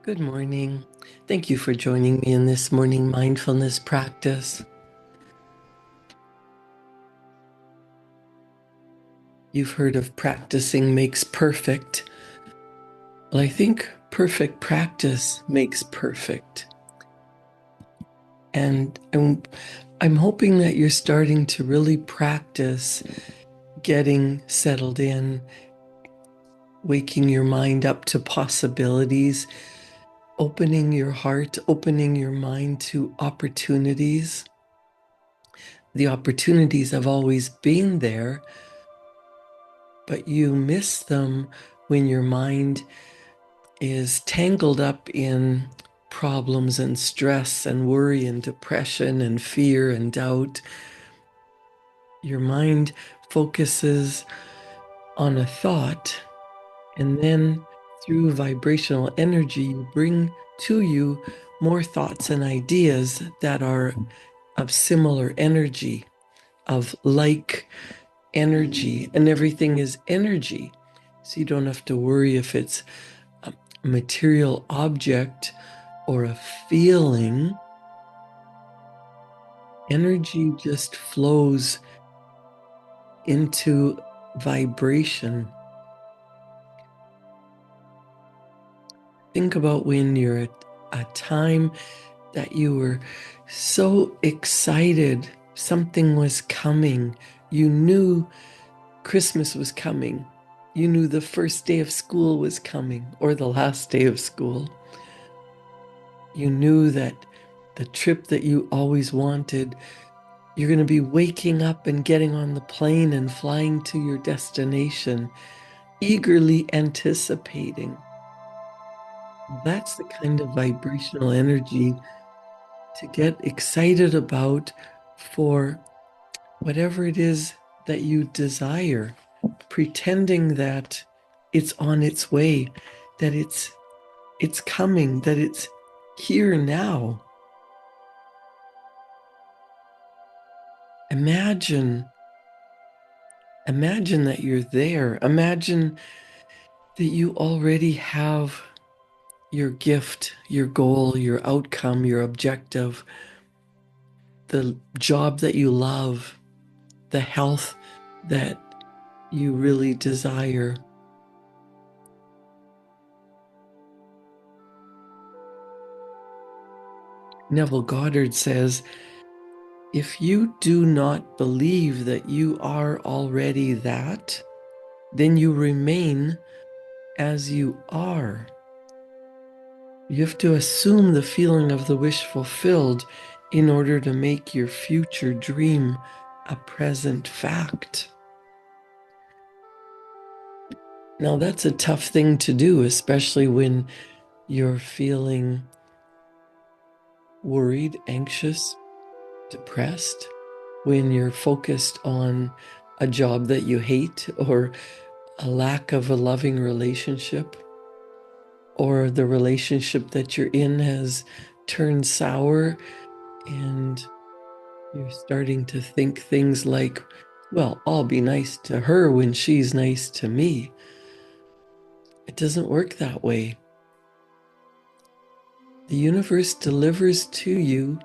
Good morning. Thank you for joining me in this morning mindfulness practice. You've heard of practicing makes perfect. Well, I think perfect practice makes perfect. And I'm hoping that you're starting to really practice getting settled in, waking your mind up to possibilities, opening your heart, opening your mind to opportunities. The opportunities have always been there, but you miss them when your mind is tangled up in problems and stress and worry and depression and fear and doubt. Your mind focuses on a thought, and then through vibrational energy, you bring to you more thoughts and ideas that are of similar energy, of like energy, and everything is energy. So you don't have to worry if it's a material object or a feeling. Energy just flows into vibration. Think about when you're at a time that you were so excited, something was coming. You knew Christmas was coming. You knew the first day of school was coming, or the last day of school. You knew that the trip that you always wanted, you're going to be waking up and getting on the plane and flying to your destination, eagerly anticipating. That's the kind of vibrational energy to get excited about for whatever it is that you desire, pretending that it's on its way, that it's coming, that it's here now. Imagine that you're there. Imagine that you already have your gift, your goal, your outcome, your objective, the job that you love, the health that you really desire. Neville Goddard says, if you do not believe that you are already that, then you remain as you are. You have to assume the feeling of the wish fulfilled in order to make your future dream a present fact. Now, that's a tough thing to do, especially when you're feeling worried, anxious, depressed, when you're focused on a job that you hate or a lack of a loving relationship, or the relationship that you're in has turned sour and you're starting to think things like, well, I'll be nice to her when she's nice to me. It doesn't work that way. The universe delivers to you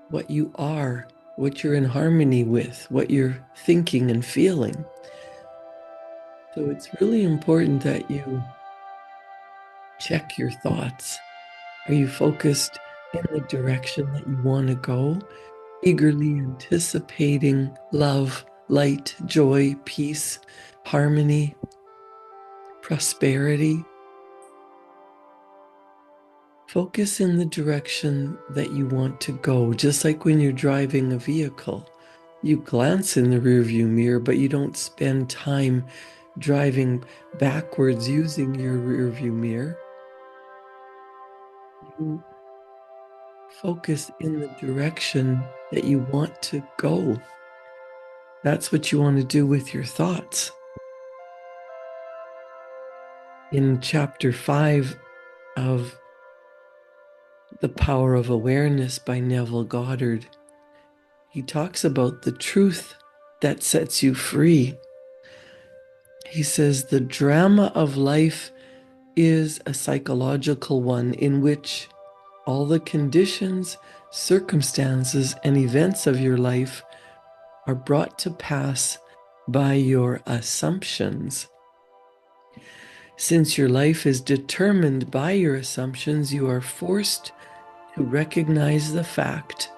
what you are, what you're in harmony with, what you're thinking and feeling. So it's really important that you check your thoughts. Are you focused in the direction that you want to go? Eagerly anticipating love, light, joy, peace, harmony, prosperity. Focus in the direction that you want to go, just like when you're driving a vehicle. You glance in the rearview mirror, but you don't spend time driving backwards using your rearview mirror. You focus in the direction that you want to go. That's what you want to do with your thoughts. In chapter 5 of The Power of Awareness by Neville Goddard, he talks about the truth that sets you free. He says, the drama of life is a psychological one in which all the conditions, circumstances, and events of your life are brought to pass by your assumptions. Since your life is determined by your assumptions, you are forced to recognize the fact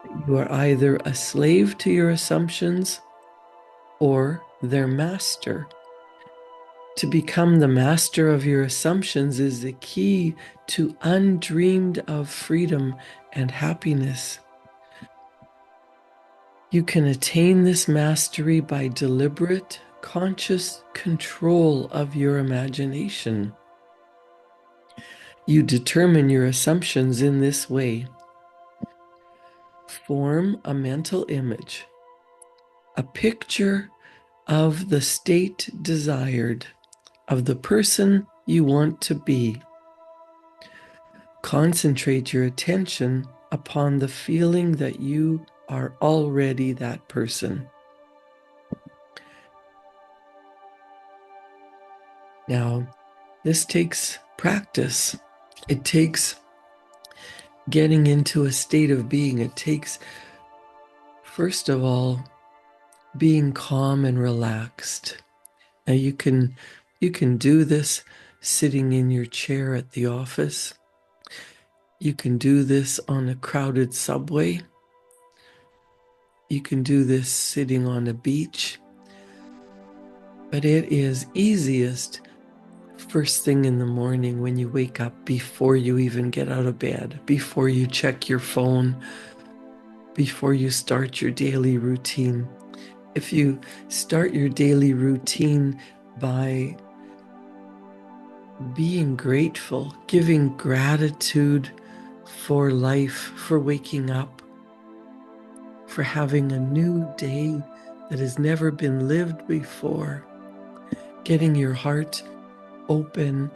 that you are either a slave to your assumptions or their master. To become the master of your assumptions is the key to undreamed of freedom and happiness. You can attain this mastery by deliberate, conscious control of your imagination. You determine your assumptions in this way. Form a mental image, a picture of the state desired, of the person you want to be. Concentrate your attention upon the feeling that you are already that person. Now, this takes practice. It takes getting into a state of being. It takes, first of all, being calm and relaxed. Now you can do this sitting in your chair at the office. You can do this on a crowded subway. You can do this sitting on a beach. But it is easiest first thing in the morning when you wake up, before you even get out of bed, before you check your phone, before you start your daily routine. If you start your daily routine by being grateful, giving gratitude for life, for waking up, for having a new day that has never been lived before, getting your heart open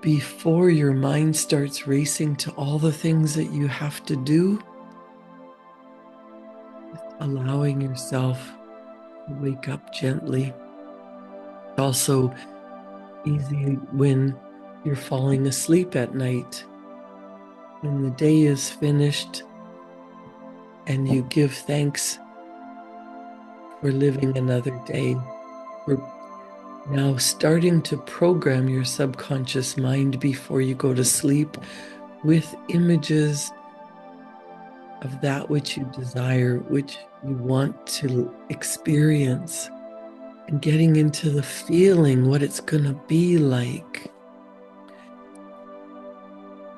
before your mind starts racing to all the things that you have to do, allowing yourself to wake up gently. Also easy when you're falling asleep at night, when the day is finished and you give thanks for living another day. We're now starting to program your subconscious mind before you go to sleep with images of that which you desire, which you want to experience, and getting into the feeling, what it's going to be like.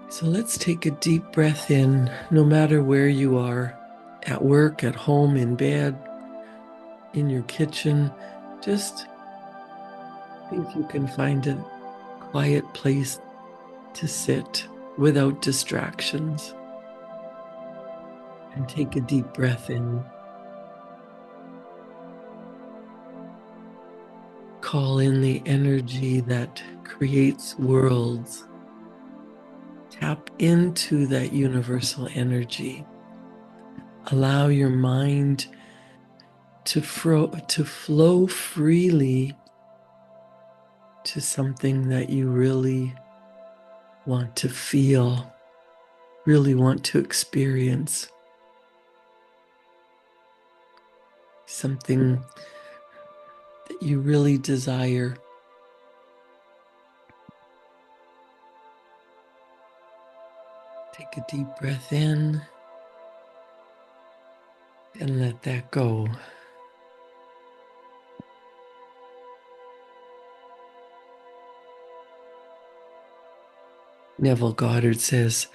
So let's take a deep breath in, no matter where you are, at work, at home, in bed, in your kitchen. Just see if you can find a quiet place to sit without distractions. And take a deep breath in. Call in the energy that creates worlds. Tap into that universal energy. Allow your mind to flow freely to something that you really want to feel, really want to experience. Something that you really desire. Take a deep breath in and let that go. Neville Goddard says,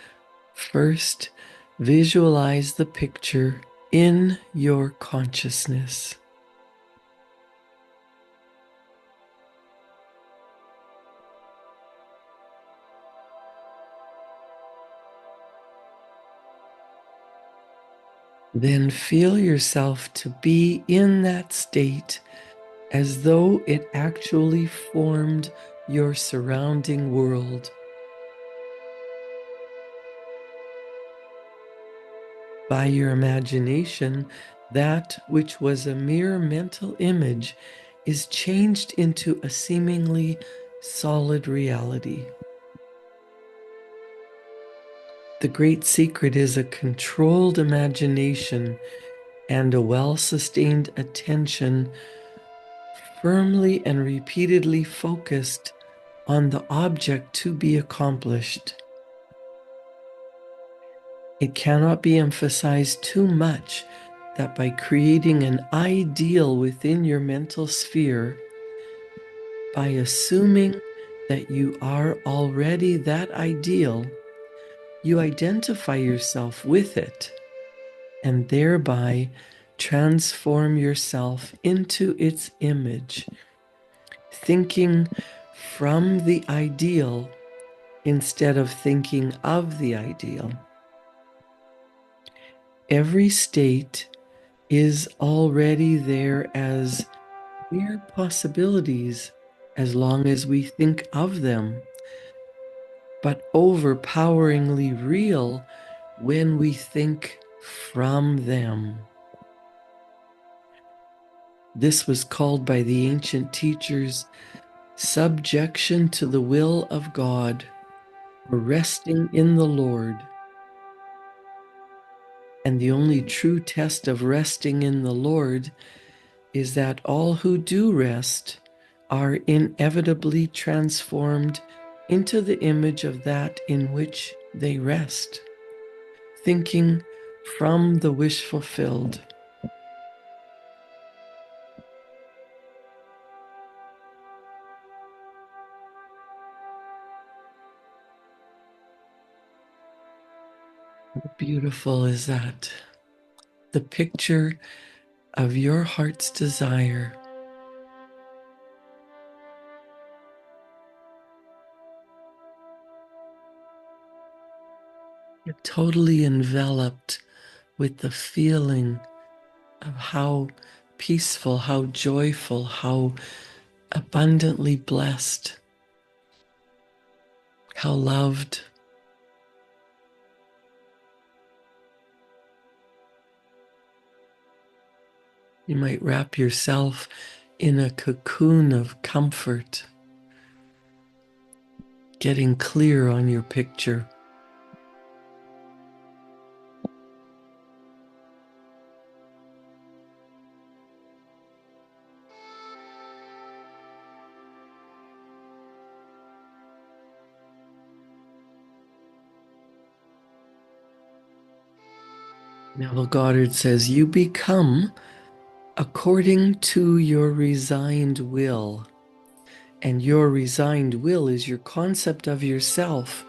first, visualize the picture in your consciousness. Then feel yourself to be in that state as though it actually formed your surrounding world. By your imagination, that which was a mere mental image is changed into a seemingly solid reality. The great secret is a controlled imagination and a well-sustained attention, firmly and repeatedly focused on the object to be accomplished. It cannot be emphasized too much that by creating an ideal within your mental sphere, by assuming that you are already that ideal, you identify yourself with it and thereby transform yourself into its image, thinking from the ideal instead of thinking of the ideal. Every state is already there as mere possibilities as long as we think of them, but overpoweringly real when we think from them. This was called by the ancient teachers subjection to the will of God, or resting in the Lord. And the only true test of resting in the Lord is that all who do rest are inevitably transformed into the image of that in which they rest, thinking from the wish fulfilled. How beautiful is that? The picture of your heart's desire. You're totally enveloped with the feeling of how peaceful, how joyful, how abundantly blessed, how loved. You might wrap yourself in a cocoon of comfort, getting clear on your picture. Neville Goddard says, you become according to your resigned will. And your resigned will is your concept of yourself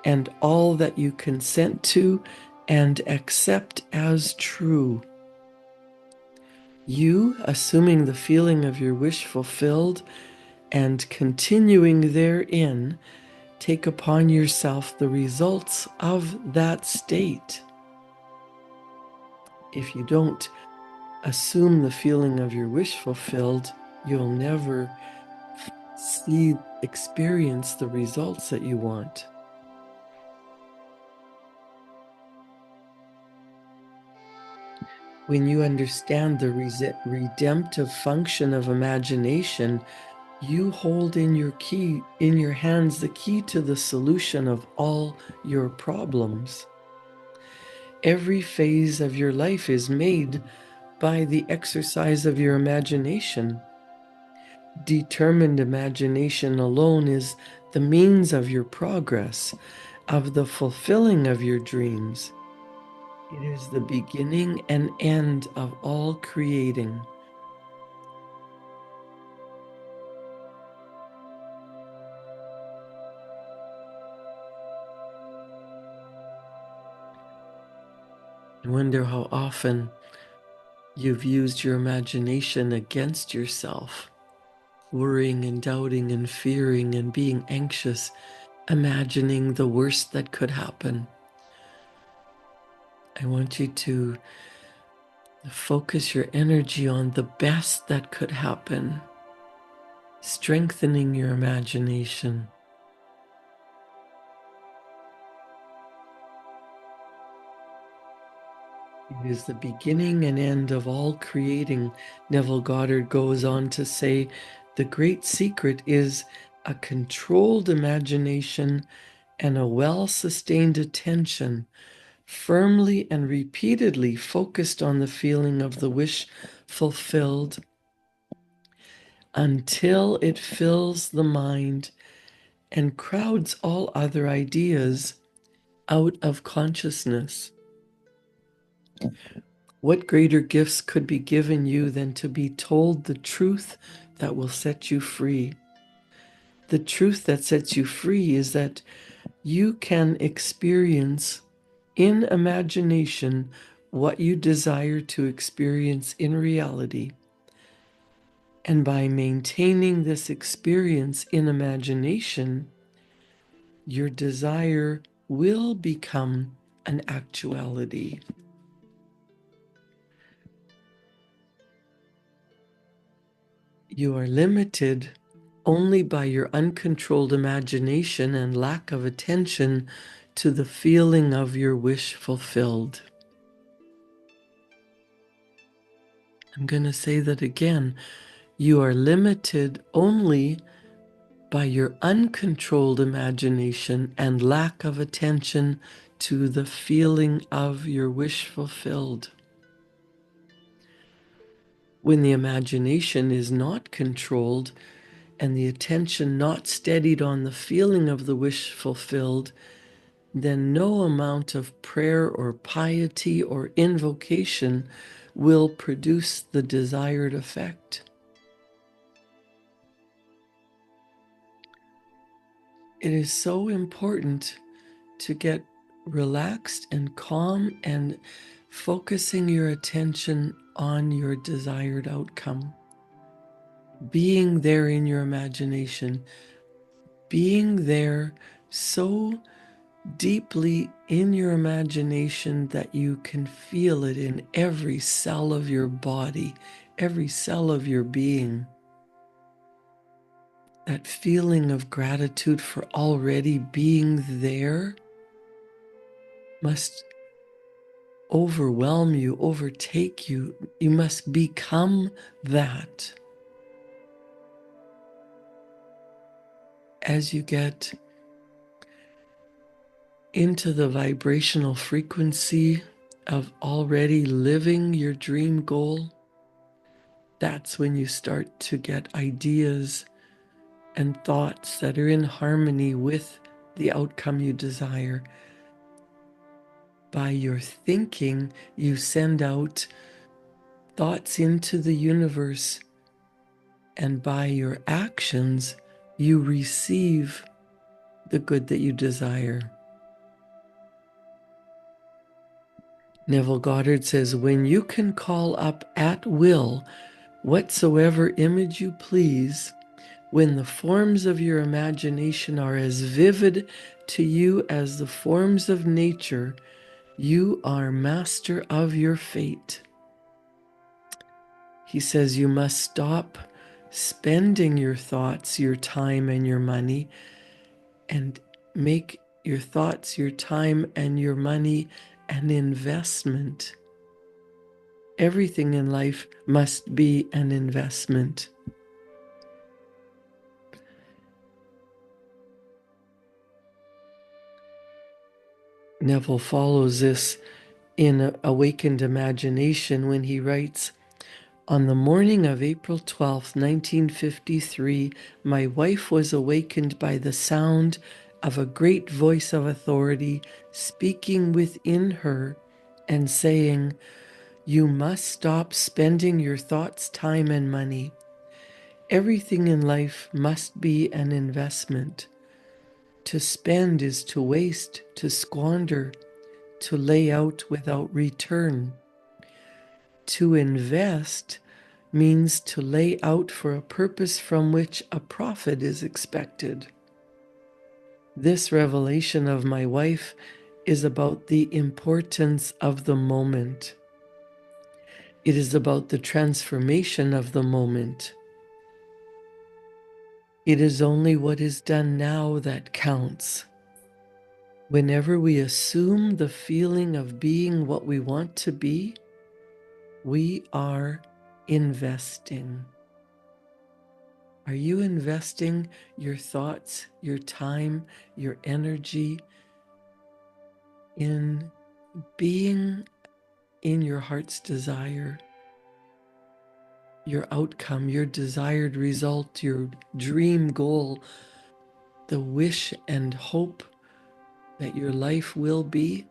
and all that you consent to and accept as true. You, assuming the feeling of your wish fulfilled and continuing therein, take upon yourself the results of that state. If you don't assume the feeling of your wish fulfilled, you'll never experience the results that you want. When you understand the redemptive function of imagination, you hold in your hands the key to the solution of all your problems. Every phase of your life is made by the exercise of your imagination. Determined imagination alone is the means of your progress, of the fulfilling of your dreams. It is the beginning and end of all creating. I wonder how often you've used your imagination against yourself, worrying and doubting and fearing and being anxious, imagining the worst that could happen. I want you to focus your energy on the best that could happen, strengthening your imagination. It is the beginning and end of all creating. Neville Goddard goes on to say, the great secret is a controlled imagination, and a well-sustained attention, firmly and repeatedly focused on the feeling of the wish fulfilled until it fills the mind and crowds all other ideas out of consciousness. What greater gifts could be given you than to be told the truth that will set you free? The truth that sets you free is that you can experience in imagination what you desire to experience in reality. And by maintaining this experience in imagination, your desire will become an actuality. You are limited only by your uncontrolled imagination and lack of attention to the feeling of your wish fulfilled. I'm going to say that again. You are limited only by your uncontrolled imagination and lack of attention to the feeling of your wish fulfilled. When the imagination is not controlled and the attention not steadied on the feeling of the wish fulfilled, then no amount of prayer or piety or invocation will produce the desired effect. It is so important to get relaxed and calm and focusing your attention on your desired outcome. Being there in your imagination, being there so deeply in your imagination that you can feel it in every cell of your body, every cell of your being. That feeling of gratitude for already being there must overwhelm you, overtake you. You must become that. As you get into the vibrational frequency of already living your dream goal, that's when you start to get ideas and thoughts that are in harmony with the outcome you desire. By your thinking, you send out thoughts into the universe, and by your actions, you receive the good that you desire. Neville Goddard says, when you can call up at will whatsoever image you please, when the forms of your imagination are as vivid to you as the forms of nature, you are master of your fate. He says you must stop spending your thoughts, your time, and your money, and make your thoughts, your time, and your money an investment. Everything in life must be an investment. Neville follows this in Awakened Imagination when he writes, on the morning of April 12th, 1953, my wife was awakened by the sound of a great voice of authority speaking within her and saying, you must stop spending your thoughts, time, and money. Everything in life must be an investment. To spend is to waste, to squander, to lay out without return. To invest means to lay out for a purpose from which a profit is expected. This revelation of my wife is about the importance of the moment. It is about the transformation of the moment. It is only what is done now that counts. Whenever we assume the feeling of being what we want to be, we are investing. Are you investing your thoughts, your time, your energy in being in your heart's desire, your outcome, your desired result, your dream goal, the wish and hope that your life will be?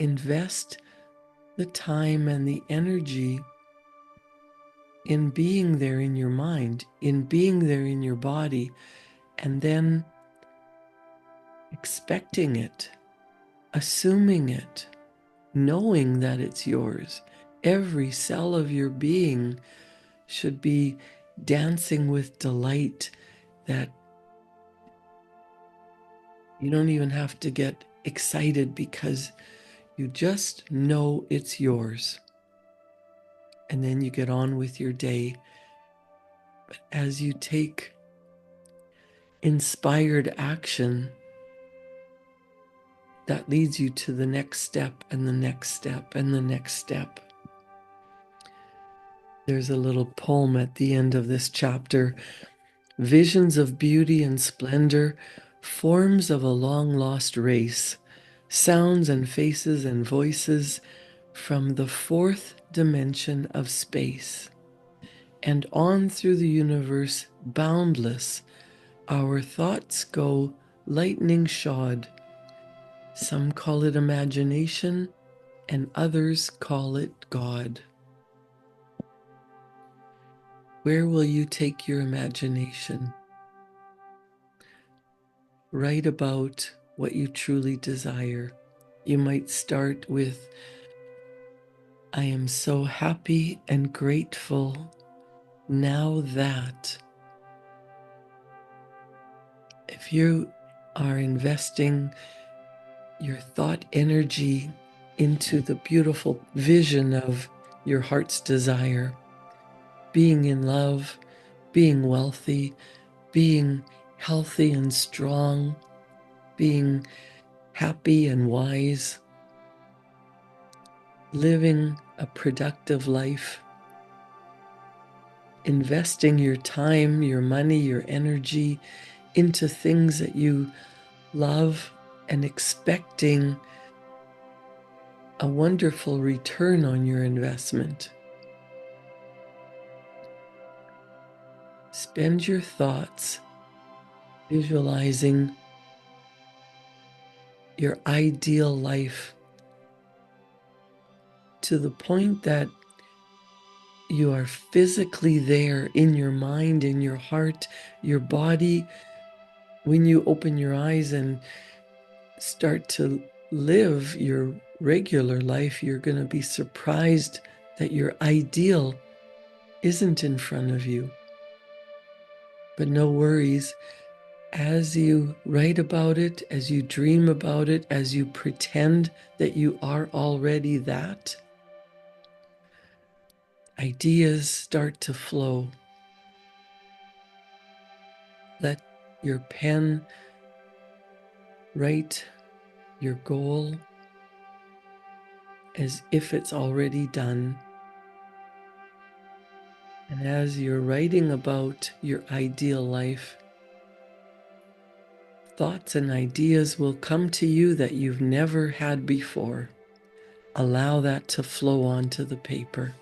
Invest the time and the energy in being there in your mind, in being there in your body, and then expecting it, assuming it, knowing that it's yours. Every cell of your being should be dancing with delight that you don't even have to get excited because you just know it's yours. And then you get on with your day. But as you take inspired action, that leads you to the next step and the next step and the next step. There's a little poem at the end of this chapter. Visions of beauty and splendor, forms of a long-lost race, sounds and faces and voices from the fourth dimension of space. And on through the universe, boundless, our thoughts go lightning shod. Some call it imagination, and others call it God. Where will you take your imagination? Write about what you truly desire. You might start with, I am so happy and grateful now that. If you are investing your thought energy into the beautiful vision of your heart's desire, being in love, being wealthy, being healthy and strong, being happy and wise, living a productive life, investing your time, your money, your energy into things that you love and expecting a wonderful return on your investment. Spend your thoughts visualizing your ideal life to the point that you are physically there in your mind, in your heart, your body. When you open your eyes and start to live your regular life, you're going to be surprised that your ideal isn't in front of you. But no worries. As you write about it, as you dream about it, as you pretend that you are already that, ideas start to flow. Let your pen write your goal as if it's already done. And as you're writing about your ideal life, thoughts and ideas will come to you that you've never had before. Allow that to flow onto the paper.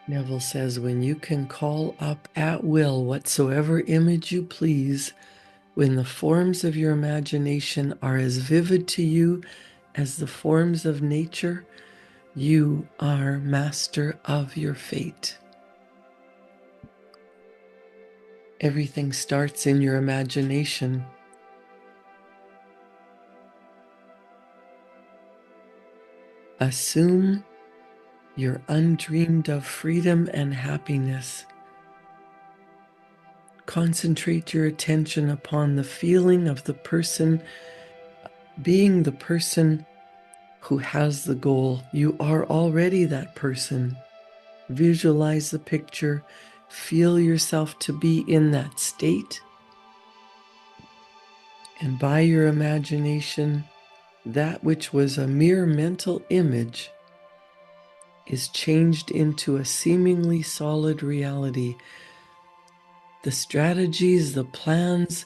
Neville says, when you can call up at will whatsoever image you please, when the forms of your imagination are as vivid to you as the forms of nature, You are master of your fate. Everything starts in your imagination. Assume your undreamed of freedom and happiness. Concentrate your attention upon the feeling of the person, being the person who has the goal. You are already that person. Visualize the picture. Feel yourself to be in that state. And by your imagination, that which was a mere mental image is changed into a seemingly solid reality. The strategies, the plans,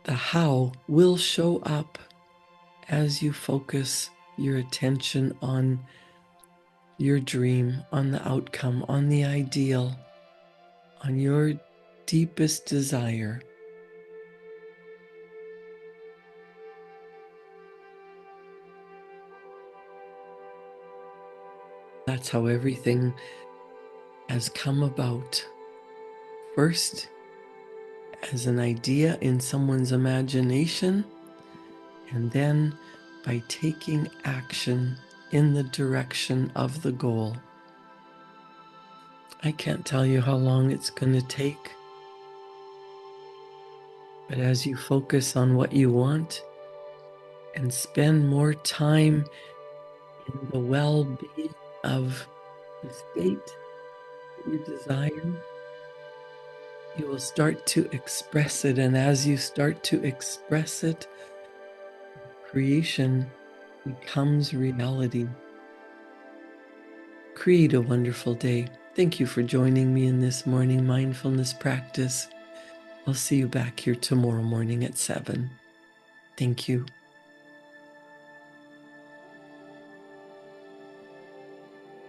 the how will show up as you focus your attention on your dream, on the outcome, on the ideal, on your deepest desire. That's how everything has come about. First, as an idea in someone's imagination, and then by taking action in the direction of the goal. I can't tell you how long it's going to take, but as you focus on what you want and spend more time in the well-being of the state that you desire, you will start to express it. And as you start to express it, creation becomes reality. Create a wonderful day. Thank you for joining me in this morning mindfulness practice. I'll see you back here tomorrow morning at 7. Thank you.